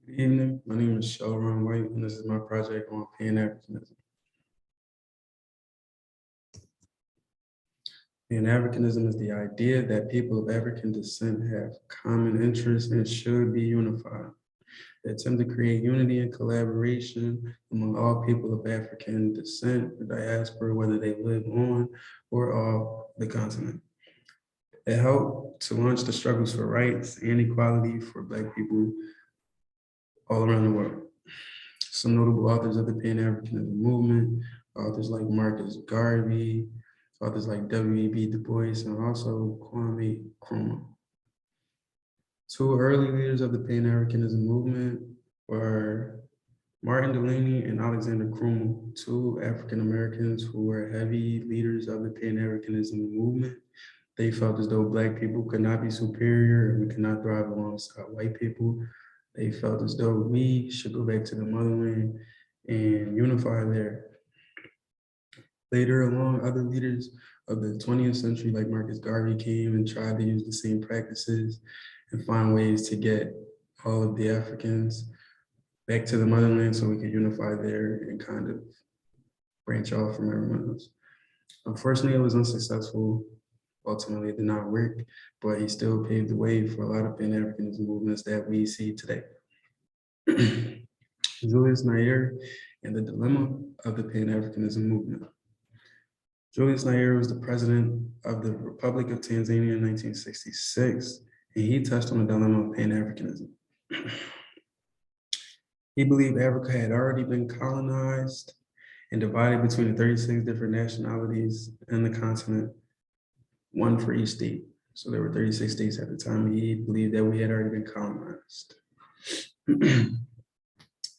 Good evening. My name is Shelron White, and this is my project on Pan-Africanism. Pan-Africanism is the idea that people of African descent have common interests and should be unified. The attempt to create unity and collaboration among all people of African descent, the diaspora, whether they live on or off the continent. It helped to launch the struggles for rights and equality for Black people all around the world. Some notable authors of the Pan-Africanism movement, authors like Marcus Garvey, authors like W.E.B. Du Bois, and also Kwame Nkrumah. Two early leaders of the Pan-Africanism movement were Martin Delany and Alexander Crummell, two African Americans who were heavy leaders of the Pan-Africanism movement. They felt as though Black people could not be superior and we could not thrive alongside white people. They felt as though we should go back to the motherland and unify there. Later along, other leaders of the 20th century, like Marcus Garvey, came and tried to use the same practices and find ways to get all of the Africans back to the motherland so we could unify there and kind of branch off from everyone else. Unfortunately, it was unsuccessful. Ultimately, it did not work, but he still paved the way for a lot of Pan-Africanism movements that we see today. Julius Nyerere and the dilemma of the Pan-Africanism movement. Julius Nyerere was the president of the Republic of Tanzania in 1966, and he touched on the dilemma of Pan-Africanism. He believed Africa had already been colonized and divided between the 36 different nationalities in the continent, one for each state. So there were 36 states at the time. He believed that we had already been colonized.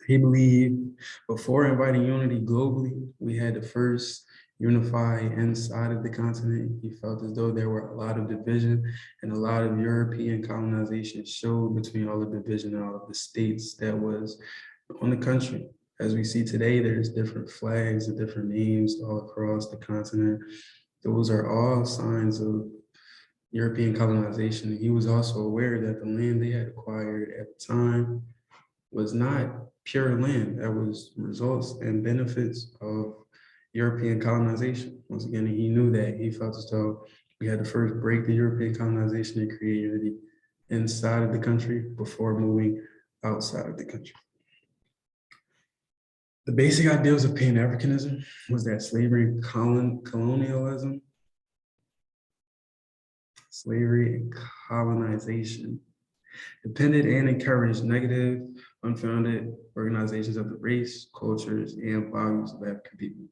He believed before inviting unity globally, we had to first unify inside of the continent. He felt as though there were a lot of division and a lot of European colonization showed between all the division and all of the states that was on the country. As we see today, there's different flags and different names all across the continent. Those are all signs of European colonization. He was also aware that the land they had acquired at the time was not pure land. That was results and benefits of European colonization. Once again, he knew that. He felt as though we had to first break the European colonization and create unity inside of the country before moving outside of the country. The basic ideals of Pan-Africanism was that slavery and colonialism, slavery and colonization depended and encouraged negative, unfounded organizations of the race, cultures, and values of African people.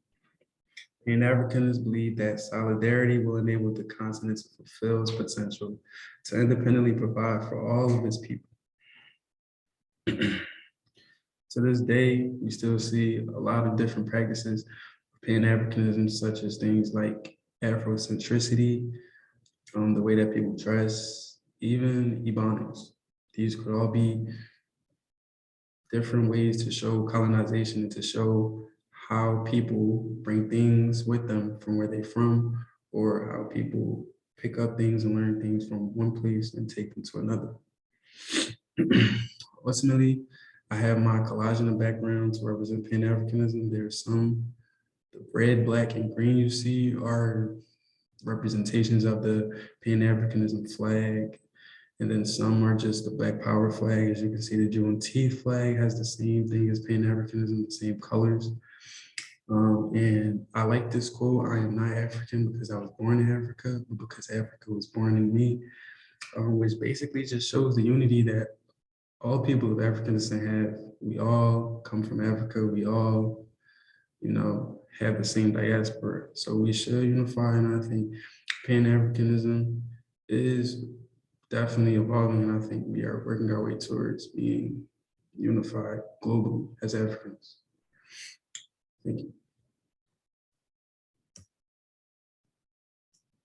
Pan-Africanists believe that solidarity will enable the continent to fulfill its potential to independently provide for all of its people. To this day, we still see a lot of different practices of Pan-Africanism, such as things like Afrocentricity, the way that people dress, even Ebonics. These could all be different ways to show colonization and to show how people bring things with them from where they're from, or how people pick up things and learn things from one place and take them to another. Ultimately, I have my collage in the background to represent Pan-Africanism. There's some, the red, black, and green you see are representations of the Pan-Africanism flag. And then some are just the Black Power flag. As you can see, the Juneteenth flag has the same thing as Pan-Africanism, the same colors. And I like this quote, I am not African because I was born in Africa, but because Africa was born in me, which basically just shows the unity that all people of African descent have. We all come from Africa. We all, have the same diaspora. So we should unify, and I think Pan-Africanism is definitely evolving, and I think we are working our way towards being unified globally as Africans. Thank you.